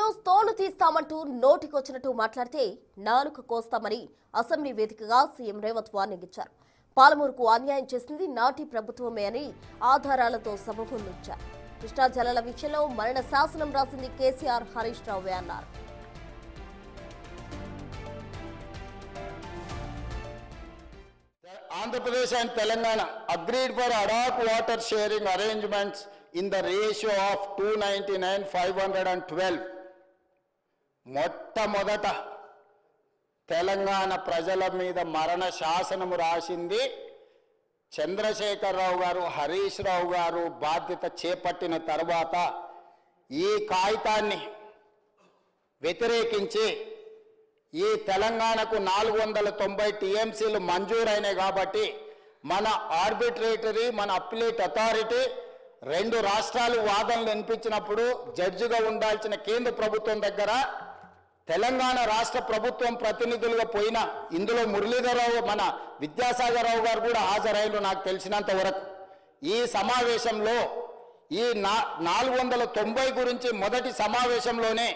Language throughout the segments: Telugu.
న్యూస్ తోలు తీస్తామంటూ నోటికొచ్చినట్టు మాట్లాడితే నాలుక కోస్తామని అసెంబ్లీ వేదికగా సీఎం రేవంత్ వార్నింగ్ ఇచ్చారు. పాలమూరుకు అన్యాయం చేసింది నాటి ప్రభుత్వమే అని ఆధారాలతో సభ ముందుంచారు. కృష్ణా జలాల విషయంలో మరణ శాసనం రాసింది కేసీఆర్, హరీష్ రావువే అన్నారు. Andhra Pradesh and Telangana agreed for ad hoc water sharing arrangements in the ratio of 299:512. మొట్టమొదట తెలంగాణ ప్రజల మీద మరణ శాసనము రాసింది చంద్రశేఖరరావు గారు, హరీష్ రావు గారు బాధ్యత చేపట్టిన తర్వాత ఈ కాగితాన్ని వ్యతిరేకించి ఈ తెలంగాణకు 490 టీఎంసీలు మంజూరైనాయి కాబట్టి మన ఆర్బిట్రేటరీ, మన అప్పిలేట్ అథారిటీ రెండు రాష్ట్రాలు వాదనలు వినిపించినప్పుడు జడ్జిగా ఉండాల్సిన కేంద్ర ప్రభుత్వం దగ్గర తెలంగాణ రాష్ట్ర ప్రభుత్వం ప్రతినిధులుగా పోయిన ఇందులో మురళీధరరావు, మన విద్యాసాగరరావు గారు కూడా హాజరైన నాకు తెలిసినంత వరకు ఈ సమావేశంలో ఈ 490 గురించి మొదటి సమావేశంలోనే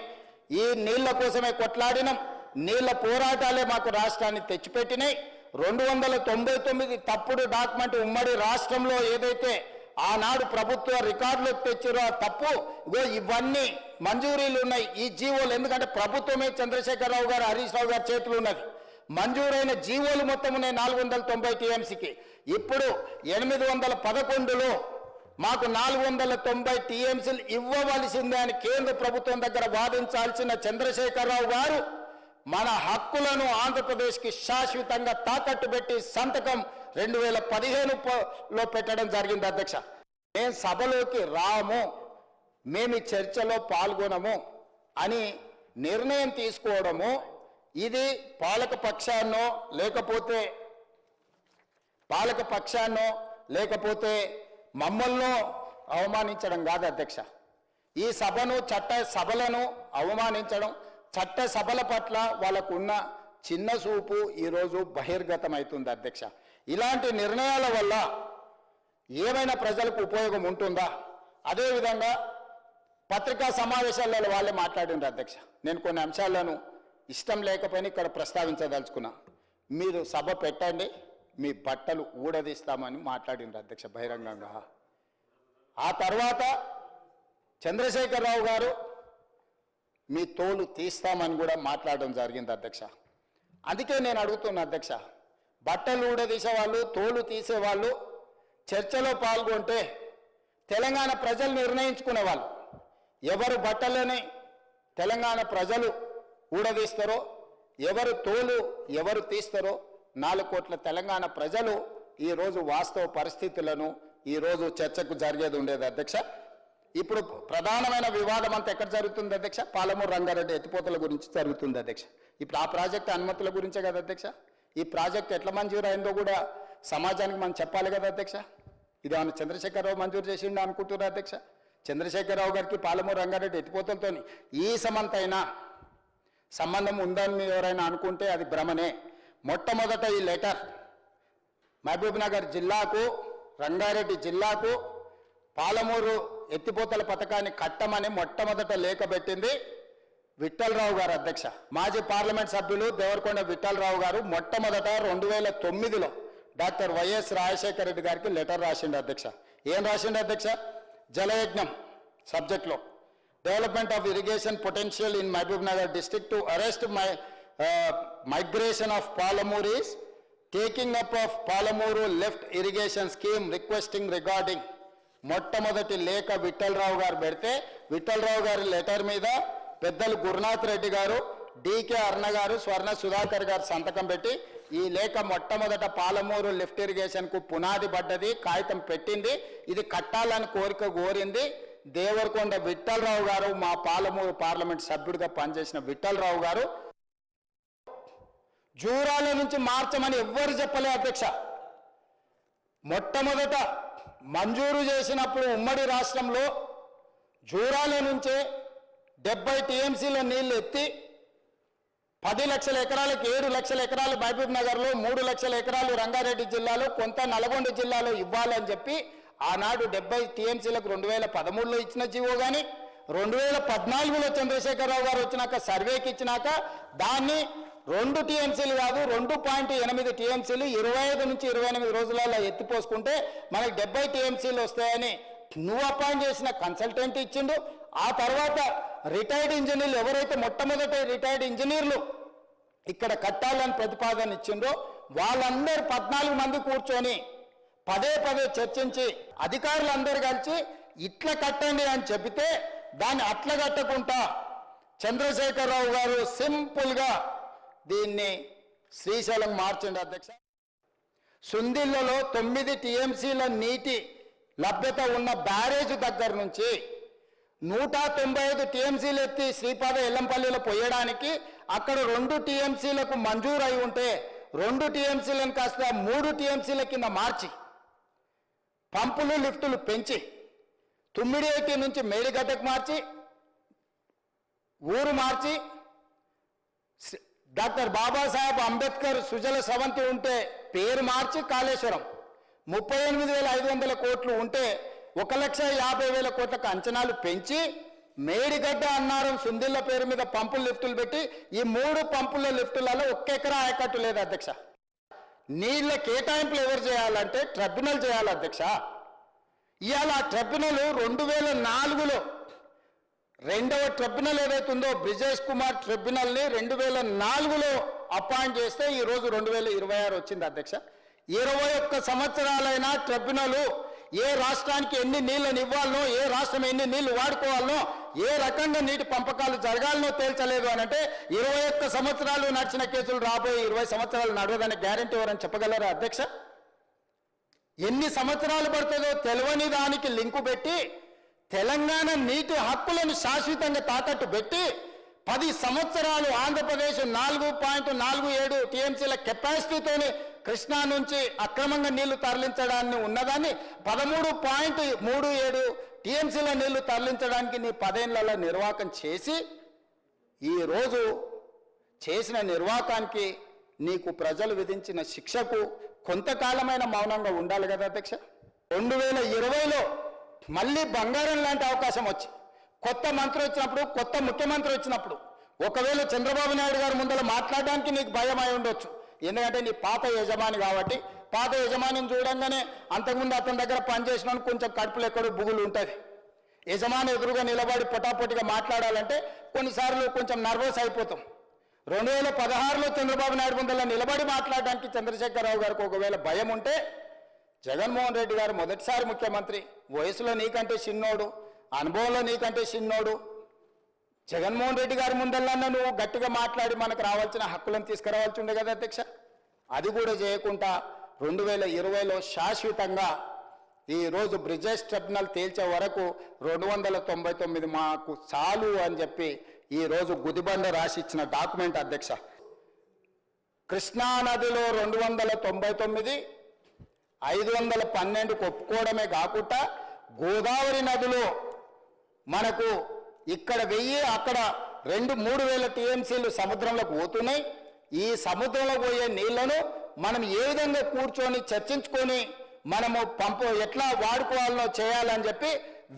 ఈ నీళ్ల కోసమే కొట్లాడినాం, నీళ్ల పోరాటాలే మాకు రాష్ట్రాన్ని తెచ్చిపెట్టినాయి. 299 తప్పుడు డాక్యుమెంట్ ఉమ్మడి రాష్ట్రంలో ఏదైతే ఆనాడు ప్రభుత్వ రికార్డులకు తెచ్చిరో తప్పు, ఇవన్నీ మంజూరీలు ఉన్నాయి ఈ జీవోలు. ఎందుకంటే ప్రభుత్వమే చంద్రశేఖరరావు గారు, హరీష్ రావు గారి చేతులు ఉన్నది. మంజూరైన జీవోలు మొత్తం 490 టీఎంసీకి. ఇప్పుడు 811లో మాకు 490 టీఎంసీలు ఇవ్వవలసిందే అని కేంద్ర ప్రభుత్వం దగ్గర వాదించాల్సిన చంద్రశేఖరరావు గారు మన హక్కులను ఆంధ్రప్రదేశ్కి శాశ్వతంగా తాకట్టు పెట్టి సంతకం 2015లో పెట్టడం జరిగింది. అధ్యక్ష, మేము సభలోకి రాము, మేము చర్చలో పాల్గొనము అని నిర్ణయం తీసుకోవడము ఇది పాలక పక్షాన్నో లేకపోతే మమ్మల్ని అవమానించడం కాదు అధ్యక్ష. ఈ సభలను అవమానించడం, చట్ట సభల పట్ల వాళ్ళకున్న చిన్న చూపు ఈరోజు బహిర్గతమవుతుంది అధ్యక్ష. ఇలాంటి నిర్ణయాల వల్ల ఏమైనా ప్రజలకు ఉపయోగం ఉంటుందా? అదేవిధంగా పత్రికా సమావేశాలలో వాళ్ళే మాట్లాడినారు అధ్యక్ష. నేను కొన్ని అంశాలను ఇష్టం లేకపోయినా ఇక్కడ ప్రస్తావించదలుచుకున్నా. మీరు సభ పెట్టండి, మీ బట్టలు ఊడదీస్తామని మాట్లాడినారు అధ్యక్ష బహిరంగంగా. ఆ తర్వాత చంద్రశేఖరరావు గారు మీ తోలు తీస్తామని కూడా మాట్లాడడం జరిగింది అధ్యక్ష. అందుకే నేను అడుగుతున్నా అధ్యక్ష, బట్టలు ఊడదీసేవాళ్ళు, తోలు తీసేవాళ్ళు చర్చలో పాల్గొంటే తెలంగాణ ప్రజలు నిర్ణయించుకునేవాళ్ళు. ఎవరు బట్టలని తెలంగాణ ప్రజలు ఊడదీస్తారో, ఎవరు తోలు ఎవరు తీస్తారో 4 కోట్ల తెలంగాణ ప్రజలు ఈరోజు వాస్తవ పరిస్థితులను ఈరోజు చర్చకు జరిగేది ఉండేది అధ్యక్ష. ఇప్పుడు ప్రధానమైన వివాదం అంతా ఎక్కడ జరుగుతుంది అధ్యక్ష? పాలమూరు రంగారెడ్డి ఎత్తిపోతల గురించి జరుగుతుంది అధ్యక్ష. ఇప్పుడు ఆ ప్రాజెక్టు అనుమతుల గురించే కదా అధ్యక్ష. ఈ ప్రాజెక్టు ఎట్లా మంజూరు అయిందో కూడా సమాజానికి మనం చెప్పాలి కదా అధ్యక్ష. ఇది ఏమన్నా చంద్రశేఖరరావు మంజూరు చేసిండు అనుకుంటున్నారు అధ్యక్ష? చంద్రశేఖరరావు గారికి పాలమూరు రంగారెడ్డి ఎత్తిపోతలతో ఈ సమంతైనా సంబంధం ఉందని ఎవరైనా అనుకుంటే అది భ్రమనే. మొట్టమొదట ఈ లెటర్ మహబూబ్ నగర్ జిల్లాకు, రంగారెడ్డి జిల్లాకు పాలమూరు ఎత్తిపోతల పథకాన్ని కట్టమని మొట్టమొదట లేఖ పెట్టింది విఠలరావు గారు అధ్యక్ష. మాజీ పార్లమెంట్ సభ్యులు దేవరకొండ విఠలరావు గారు మొట్టమొదట 2009లో డాక్టర్ వైఎస్ రాజశేఖర రెడ్డి గారికి లెటర్ రాసిండు అధ్యక్ష. ఏం రాసిండు అధ్యక్ష? జలయజ్ఞం సబ్జెక్ట్లో development of irrigation potential in Mahabubnagar district to arrest migration of Palamuru is taking up of Palamuru left irrigation scheme requesting regarding. మొట్టమొదటి లేఖ విఠలరావు గారు పెడితే విఠలరావు గారి లెటర్ మీద పెద్దలు గురునాథ్ రెడ్డి గారు, డికే అర్ణ గారు, స్వర్ణ సుధాకర్ గారు సంతకం పెట్టి ఈ లేఖ మొట్టమొదట పాలమూరు లిఫ్ట్ ఇరిగేషన్కు పునాది పడ్డది, కాగితం పెట్టింది, ఇది కట్టాలని కోరిక కోరింది దేవరకొండ విఠలరావు గారు. మా పాలమూరు పార్లమెంట్ సభ్యుడిగా పనిచేసిన విఠలరావు గారు జూరాల నుంచి మార్చమని ఎవ్వరు చెప్పలే అధ్యక్ష. మొట్టమొదట మంజూరు చేసినప్పుడు ఉమ్మడి రాష్ట్రంలో జూరాల నుంచే 70 టీఎంసీల నీళ్లు ఎత్తి 10 లక్షల ఎకరాలకు 7 లక్షల ఎకరాలు మహబూబ్ నగర్లో, 3 లక్షల ఎకరాలు రంగారెడ్డి జిల్లాలో, కొంత నల్గొండ జిల్లాలో ఇవ్వాలని చెప్పి ఆనాడు 70 టీఎంసీలకు 2013లో ఇచ్చిన జీవో కానీ, 2014లో చంద్రశేఖరరావు గారు వచ్చినాక సర్వేకి ఇచ్చినాక దాన్ని 2 టీఎంసీలు కాదు 2.8 టీఎంసీలు 25 నుంచి 28 రోజులలో ఎత్తిపోసుకుంటే మనకి 70 టీఎంసీలు వస్తాయని నువ్వు అపాయింట్ చేసిన కన్సల్టెంట్ ఇచ్చిండు. ఆ తర్వాత రిటైర్డ్ ఇంజనీర్లు ఎవరైతే మొట్టమొదటి రిటైర్డ్ ఇంజనీర్లు ఇక్కడ కట్టాలని ప్రతిపాదన ఇచ్చిండ్రో వాళ్ళందరూ 14 మంది కూర్చొని పదే చర్చించి అధికారులందరూ కలిసి ఇట్లా కట్టండి అని చెబితే దాన్ని అట్లా కట్టకుండా చంద్రశేఖరరావు గారు సింపుల్గా దీన్ని శ్రీశైలం మార్చండి అధ్యక్ష. సుందిళ్లలో 9 టీఎంసీల నీటి లభ్యత ఉన్న బ్యారేజ్ దగ్గర నుంచి 195 టీఎంసీలు ఎత్తి శ్రీపాద ఎల్లంపల్లిలో పోయడానికి అక్కడ 2 టీఎంసీలకు మంజూరు అయి ఉంటే 2 టీఎంసీలను కాస్త 3 టీఎంసీల కింద మార్చి పంపులు లిఫ్టులు పెంచి తుమ్మిడియేటి నుంచి మేడిగడ్డకు మార్చి ఊరు మార్చి డాక్టర్ బాబాసాహెబ్ అంబేద్కర్ సుజల స్రవంతి ఉంటే పేరు మార్చి కాళేశ్వరం 38,500 కోట్లు ఉంటే 1,50,000 కోట్లకు అంచనాలు పెంచి మేడిగడ్డ అన్నారం సుందిళ్ళ పేరు మీద పంపులు లిఫ్టులు పెట్టి ఈ 3 పంపుల లిఫ్టులలో 1 ఎకరా ఆయకట్టు లేదు అధ్యక్ష. నీళ్ళ కేటాయింపులు ఎవరు చేయాలంటే ట్రిబ్యునల్ చేయాలి అధ్యక్ష. ఇవాళ ఆ ట్రిబ్యునల్ 2004లో 2వ ట్రిబ్యునల్ ఏదైతుందో బ్రిజేష్ కుమార్ ట్రిబ్యునల్ని 2004లో అపాయింట్ చేస్తే ఈరోజు 2026 వచ్చింది అధ్యక్ష. 21 సంవత్సరాలైనా ట్రిబ్యునల్ ఏ రాష్ట్రానికి ఎన్ని నీళ్ళని ఇవ్వాలనో ఏ రాష్ట్రం ఎన్ని నీళ్లు వాడుకోవాలనో ఏ రకంగా నీటి పంపకాలు జరగాలనో తేల్చలేదు అని అంటే 21 సంవత్సరాలు నడిచిన కేసులు రాబోయే 20 సంవత్సరాలు నడవదని గ్యారెంటీ ఎవరని చెప్పగలరా అధ్యక్ష? ఎన్ని సంవత్సరాలు పడుతుందో తెలియని దానికి లింకు పెట్టి తెలంగాణ నీటి హక్కులను శాశ్వతంగా తాకట్టు పెట్టి 10 సంవత్సరాలు ఆంధ్రప్రదేశ్ 4.47 టీఎంసీల కెపాసిటీతోని కృష్ణా నుంచి అక్రమంగా నీళ్లు తరలించడాన్ని ఉన్నదాన్ని 13.37 టీఎంసీల నీళ్లు తరలించడానికి నీ 10 ఏళ్లలో నిర్వాహకం చేసి ఈరోజు చేసిన నిర్వాహకానికి నీకు ప్రజలు విధించిన శిక్షకు కొంతకాలమైన మౌనంగా ఉండాలి కదా అధ్యక్ష. 2020లో మళ్ళీ బంగారం లాంటి అవకాశం వచ్చి కొత్త మంత్రి వచ్చినప్పుడు కొత్త ముఖ్యమంత్రి వచ్చినప్పుడు ఒకవేళ చంద్రబాబు నాయుడు గారు ముందర మాట్లాడడానికి నీకు భయం అయి ఉండొచ్చు. ఎందుకంటే నీ పాత యజమాని కాబట్టి పాత యజమానిని చూడంగానే అంతకుముందు అతని దగ్గర పనిచేసిన కొంచెం కడుపులు ఎక్కడో బుగులు ఉంటుంది. యజమాని ఎదురుగా నిలబడి పొటాపొటిగా మాట్లాడాలంటే కొన్నిసార్లు కొంచెం నర్వస్ అయిపోతాం. 2016లో చంద్రబాబు నాయుడు ముందర నిలబడి మాట్లాడడానికి చంద్రశేఖరరావు గారికి ఒకవేళ భయం ఉంటే జగన్మోహన్ రెడ్డి గారు మొదటిసారి ముఖ్యమంత్రి, వయసులో నీకంటే చిన్నోడు, అనుభవంలో నీకంటే చిన్నోడు, జగన్మోహన్ రెడ్డి గారి ముందల్లన్నా నువ్వు గట్టిగా మాట్లాడి మనకు రావాల్సిన హక్కులను తీసుకురావాల్సి ఉండే కదా అధ్యక్ష. అది కూడా చేయకుండా 2020లో శాశ్వతంగా ఈరోజు బ్రిజేష్ ట్రిబ్యునల్ తేల్చే వరకు 299 మాకు చాలు అని చెప్పి ఈరోజు గుదిబండ రాసి ఇచ్చిన డాక్యుమెంట్ అధ్యక్ష. కృష్ణా నదిలో 299, 512 ఒప్పుకోవడమే కాకుండా గోదావరి నదిలో మనకు ఇక్కడ 1000 అక్కడ 2-3 వేల టీఎంసీలు సముద్రంలోకి పోతున్నాయి. ఈ సముద్రంలో పోయే నీళ్లను మనం ఏ విధంగా కూర్చొని చర్చించుకొని మనము ఎట్లా వాడుకోవాలనో చేయాలని చెప్పి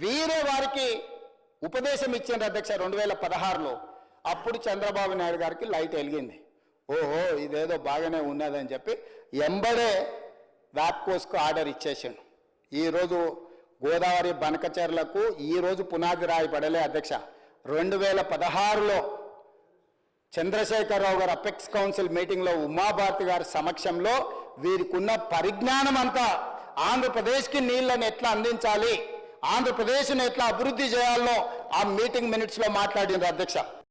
వీరే వారికి ఉపదేశం ఇచ్చిండ్రు అధ్యక్ష 2016లో. అప్పుడు చంద్రబాబు నాయుడు గారికి లైట్ వెలిగింది. ఓహో ఇదేదో బాగానే ఉన్నదని చెప్పి ఎంబడే వ్యాప్కోస్కు ఆర్డర్ ఇచ్చేసాను. ఈరోజు గోదావరి బనకచెర్లకు ఈరోజు పునాది రాయబడలే అధ్యక్ష. 2016లో చంద్రశేఖరరావు గారు అపెక్స్ కౌన్సిల్ మీటింగ్లో ఉమాభారతి గారి సమక్షంలో వీరికి ఉన్న పరిజ్ఞానం అంతా ఆంధ్రప్రదేశ్కి నీళ్లను ఎట్లా అందించాలి, ఆంధ్రప్రదేశ్ని ఎట్లా అభివృద్ధి చేయాలనో ఆ మీటింగ్ మినిట్స్లో మాట్లాడినారు అధ్యక్ష.